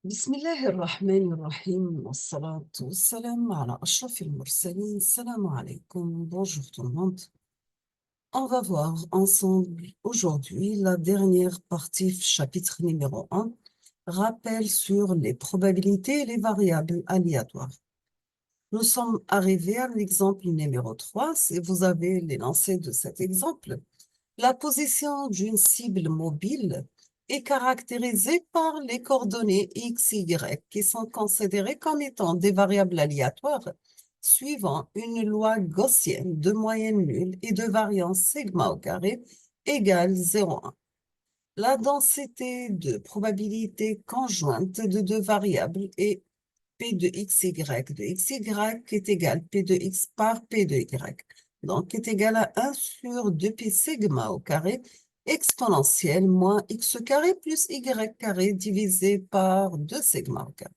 بسم الله الرحمن الرحيم والصلاة والسلام على أشرف المرسلين. Salam alaikum. Bonjour tout le monde. On va voir ensemble aujourd'hui la dernière partie, chapitre numéro 1, rappel sur les probabilités et les variables aléatoires. Nous sommes arrivés à l'exemple numéro 3. Si vous avez l'énoncé de cet exemple, la position d'une cible mobile est caractérisée par les coordonnées x, y qui sont considérées comme étant des variables aléatoires suivant une loi gaussienne de moyenne nulle et de variance sigma au carré égale 0,1. La densité de probabilité conjointe de deux variables est P de xy de xy est égal P de x par P de y. Donc, est égal à 1 sur 2pi sigma au carré exponentielle moins x carré plus y carré divisé par 2 sigma au carré.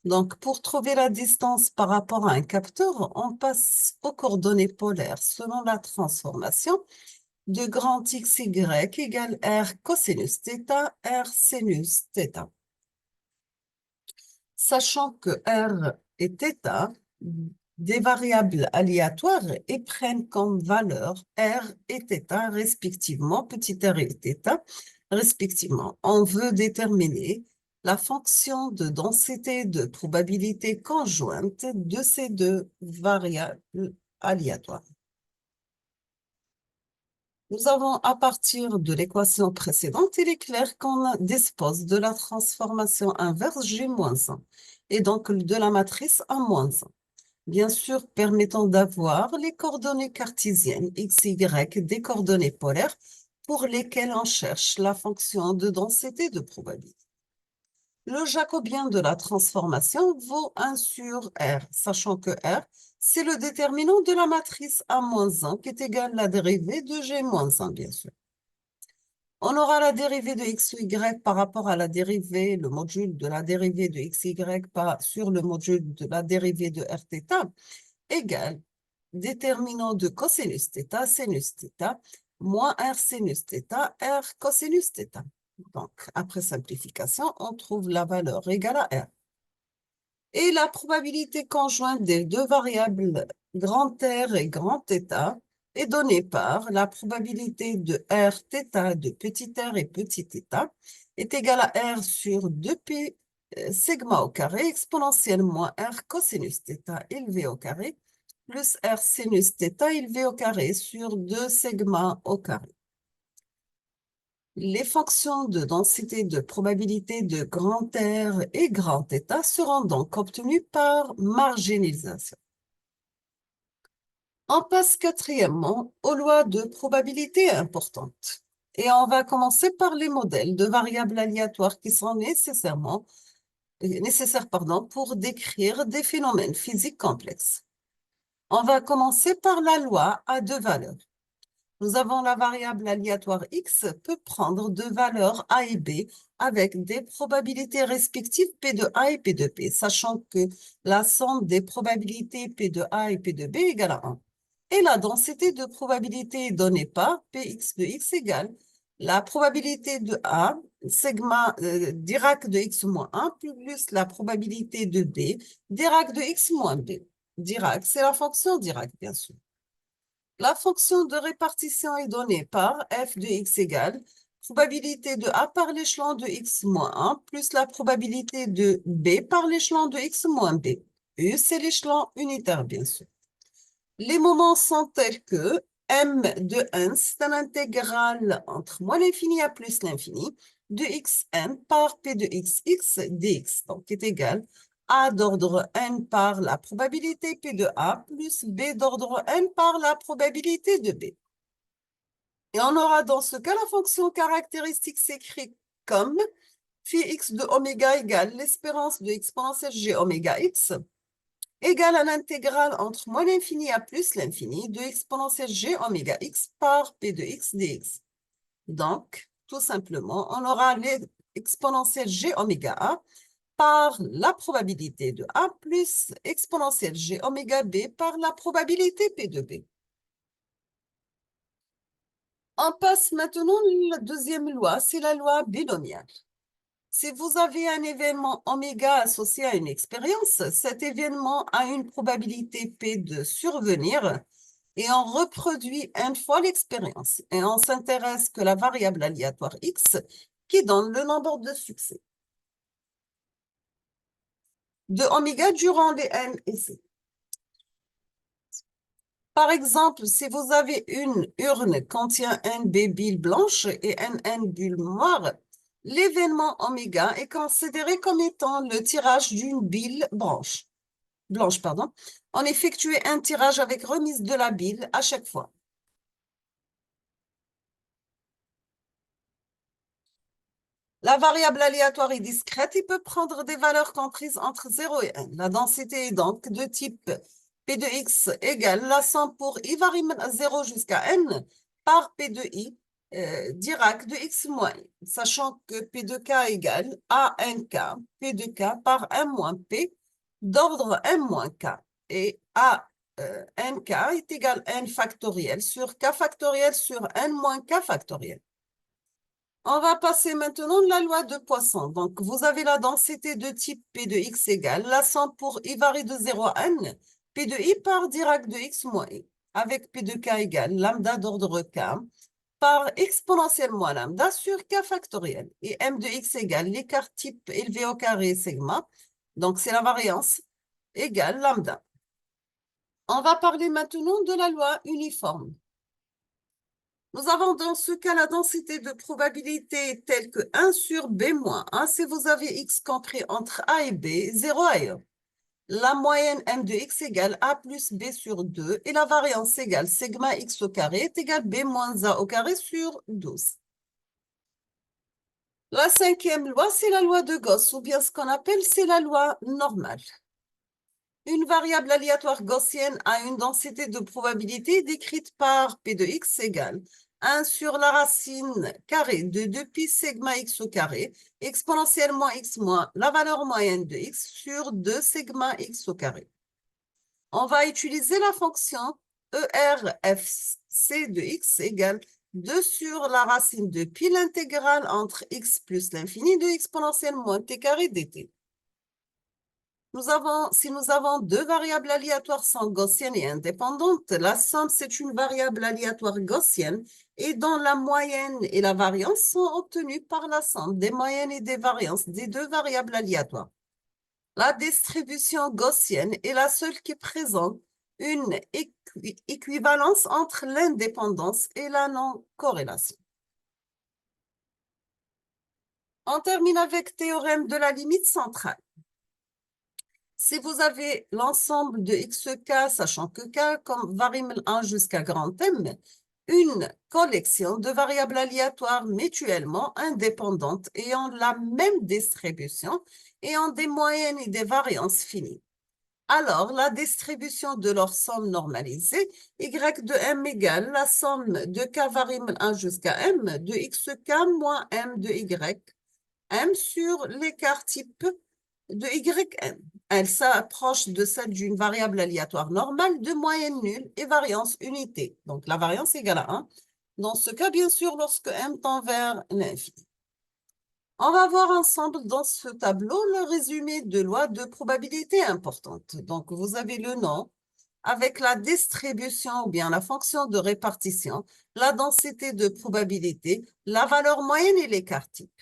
Donc, pour trouver la distance par rapport à un capteur, on passe aux coordonnées polaires selon la transformation de grand xy égale r cosinus θ, r sinus θ. Sachant que R et θ, des variables aléatoires et prennent comme valeur R et θ respectivement, petit r et θ respectivement. On veut déterminer la fonction de densité de probabilité conjointe de ces deux variables aléatoires. Nous avons, à partir de l'équation précédente, il est clair qu'on dispose de la transformation inverse G-1 et donc de la matrice A-1. Bien sûr, permettant d'avoir les coordonnées cartésiennes x, y des coordonnées polaires pour lesquelles on cherche la fonction de densité de probabilité. Le jacobien de la transformation vaut 1 sur R, sachant que R, c'est le déterminant de la matrice A-1 qui est égal à la dérivée de G-1, bien sûr. On aura la dérivée de x ou y par rapport à la dérivée, le module de la dérivée de x, y sur le module de la dérivée de Rθ égale déterminant de cosinus θ, sinus θ, moins R sinus θ, R cosinus θ. Donc, après simplification, on trouve la valeur égale à R. Et la probabilité conjointe des deux variables grand R et grand θ est donnée par la probabilité de R θ de petit r et petit θ est égale à R sur 2pi sigma au carré exponentielle moins R cosinus θ élevé au carré plus R sinus θ élevé au carré sur 2 sigma au carré. Les fonctions de densité de probabilité de grand R et grand θ seront donc obtenues par marginalisation. On passe quatrièmement aux lois de probabilité importantes. Et on va commencer par les modèles de variables aléatoires qui sont nécessaires pour décrire des phénomènes physiques complexes. On va commencer par la loi à deux valeurs. Nous avons la variable aléatoire x peut prendre deux valeurs a et b avec des probabilités respectives p de a et p de b, sachant que la somme des probabilités p de a et p de b égale à 1. Et la densité de probabilité est donnée par px de x égale la probabilité de a, sigma Dirac de x moins 1, plus la probabilité de b, Dirac de x moins b. Dirac, c'est la fonction Dirac, bien sûr. La fonction de répartition est donnée par f de x égale probabilité de a par l'échelon de x moins 1 plus la probabilité de b par l'échelon de x moins b. U, c'est l'échelon unitaire, bien sûr. Les moments sont tels que m de n, c'est un intégral entre moins l'infini à plus l'infini de xn par p de xx dx, donc est égal a d'ordre n par la probabilité p de a plus b d'ordre n par la probabilité de b. Et on aura dans ce cas la fonction caractéristique s'écrit comme phi x de oméga égale l'espérance de exponentielle g oméga x égale à l'intégrale entre moins l'infini à plus l'infini de exponentielle g oméga x par p de x dx. Donc, tout simplement, on aura l'exponentielle g oméga a par la probabilité de a plus exponentielle g oméga b par la probabilité p de b. On passe maintenant à la deuxième loi, c'est la loi binomiale. Si vous avez un événement oméga associé à une expérience, cet événement a une probabilité P de survenir et on reproduit une fois l'expérience. Et on s'intéresse que la variable aléatoire X qui donne le nombre de succès de oméga durant les N essais. Par exemple, si vous avez une urne contient NB billes blanches et NN bulles noires, l'événement oméga est considéré comme étant le tirage d'une bille blanche. On effectue un tirage avec remise de la bille à chaque fois. La variable aléatoire est discrète et peut prendre des valeurs comprises entre 0 et 1. La densité est donc de type P de x égale la somme pour i varie de 0 jusqu'à n par P de i Dirac de x moins i, sachant que P de k égale a n k, P de k par 1 moins P d'ordre n moins k. Et a n k est égal à n factoriel sur k factoriel sur n moins k factoriel. On va passer maintenant la loi de Poisson. Donc, vous avez la densité de type P de x égale la somme pour i varie de 0 à n, P de i par Dirac de x moins i, avec P de k égale lambda d'ordre k par exponentielle moins lambda sur k factoriel. Et m de x égale l'écart type élevé au carré sigma, donc c'est la variance, égale lambda. On va parler maintenant de la loi uniforme. Nous avons dans ce cas la densité de probabilité telle que 1 sur B moins 1 si vous avez x compris entre A et B, 0 ailleurs. La moyenne m de x égale a plus b sur 2 et la variance égale sigma x au carré est égale b moins a au carré sur 12. La cinquième loi, c'est la loi de Gauss, ou bien ce qu'on appelle, c'est la loi normale. Une variable aléatoire gaussienne a une densité de probabilité décrite par P de x égale 1 sur la racine carrée de 2pi sigma x au carré, exponentiellement x moins la valeur moyenne de x sur 2 sigma x au carré. On va utiliser la fonction ERFC de x égale 2 sur la racine de pi l'intégrale entre x plus l'infini de exponentielle moins t carré dt. Si nous avons deux variables aléatoires sont gaussiennes et indépendantes, la somme, c'est une variable aléatoire gaussienne et dont la moyenne et la variance sont obtenues par la somme des moyennes et des variances des deux variables aléatoires. La distribution gaussienne est la seule qui présente une équivalence entre l'indépendance et la non-corrélation. On termine avec théorème de la limite centrale. Si vous avez l'ensemble de xk, sachant que k comme varie de 1 jusqu'à grand M, une collection de variables aléatoires mutuellement indépendantes ayant la même distribution et ont des moyennes et des variances finies. Alors, la distribution de leur somme normalisée, y de m égale la somme de k varie de 1 jusqu'à m de xk moins m de y, m sur l'écart type de Ym. Elle s'approche de celle d'une variable aléatoire normale de moyenne nulle et variance unité. Donc, la variance égale à 1. Dans ce cas, bien sûr, lorsque m tend vers l'infini. On va voir ensemble dans ce tableau le résumé de lois de probabilité importantes. Donc, vous avez le nom avec la distribution ou bien la fonction de répartition, la densité de probabilité, la valeur moyenne et l'écart type.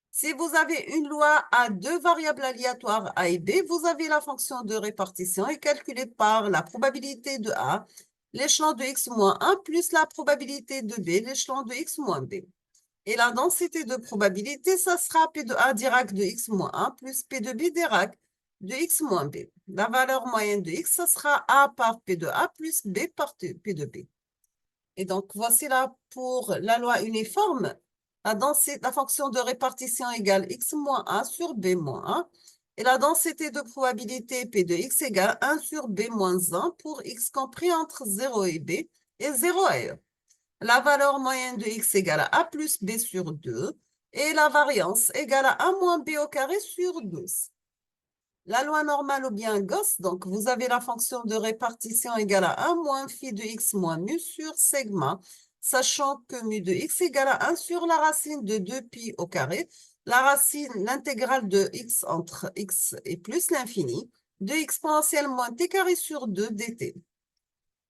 Si vous avez une loi à deux variables aléatoires A et B, vous avez la fonction de répartition est calculée par la probabilité de A, l'échelon de x moins 1, plus la probabilité de B, l'échelon de x moins B. Et la densité de probabilité, ça sera P de A Dirac de x moins 1 plus P de B Dirac de x moins B. La valeur moyenne de x, ça sera A par P de A plus B par P de B. Et donc, voici là pour la loi uniforme. La fonction de répartition égale x moins 1 sur b moins 1. Et la densité de probabilité P de x égale 1 sur b moins 1 pour x compris entre 0 et b et 0 ailleurs. La valeur moyenne de x égale à a plus b sur 2 et la variance égale à a moins b au carré sur 12. La loi normale ou bien Gauss, donc vous avez la fonction de répartition égale à 1 moins phi de x moins mu sur sigma, sachant que mu de x égale à 1 sur la racine de 2pi au carré la racine, l'intégrale de x entre x et plus l'infini, de exponentielle moins t carré sur 2 dt.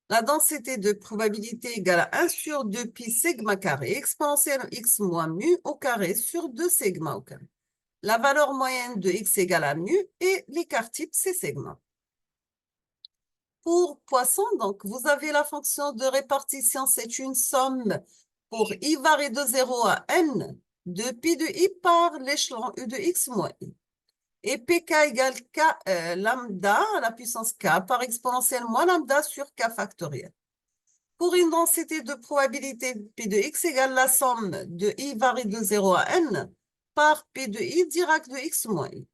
La densité de probabilité égale à 1 sur 2 pi sigma carré, exponentielle x moins mu au carré sur 2 sigma au carré. La valeur moyenne de x égale à mu et l'écart type, c'est sigma. Pour Poisson, donc, vous avez la fonction de répartition, c'est une somme pour i varie de 0 à n de pi de i par l'échelon u de x moins i. Et pk égale k lambda à la puissance k par exponentielle moins lambda sur k factoriel. Pour une densité de probabilité p de x égale la somme de i varie de 0 à n par p de i direct de x moins i.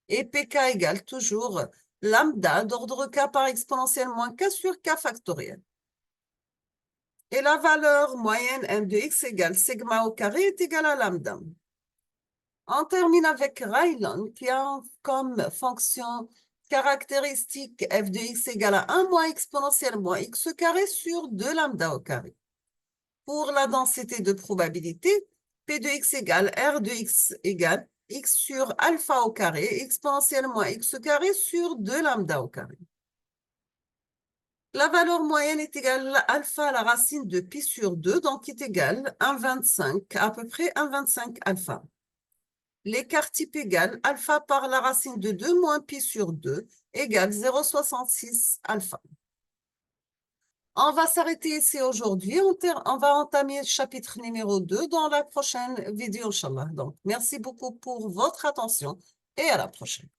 Et pk égale toujours lambda d'ordre k par exponentielle moins k sur k factoriel. Et la valeur moyenne m de x égale sigma au carré est égale à lambda. On termine avec Rayleigh qui a comme fonction caractéristique f de x égale à 1 moins exponentielle moins x carré sur 2 lambda au carré. Pour la densité de probabilité, p de x égale r de x égale x sur alpha au carré exponentielle moins x carré sur 2 lambda au carré. La valeur moyenne est égale à alpha à la racine de pi sur 2, donc est égale 1,25, à peu près 1,25 alpha. L'écart type égale alpha par la racine de 2 moins pi sur 2 égale 0,66 alpha. On va s'arrêter ici aujourd'hui. On va entamer le chapitre numéro 2 dans la prochaine vidéo, Inch'Allah. Donc, merci beaucoup pour votre attention et à la prochaine.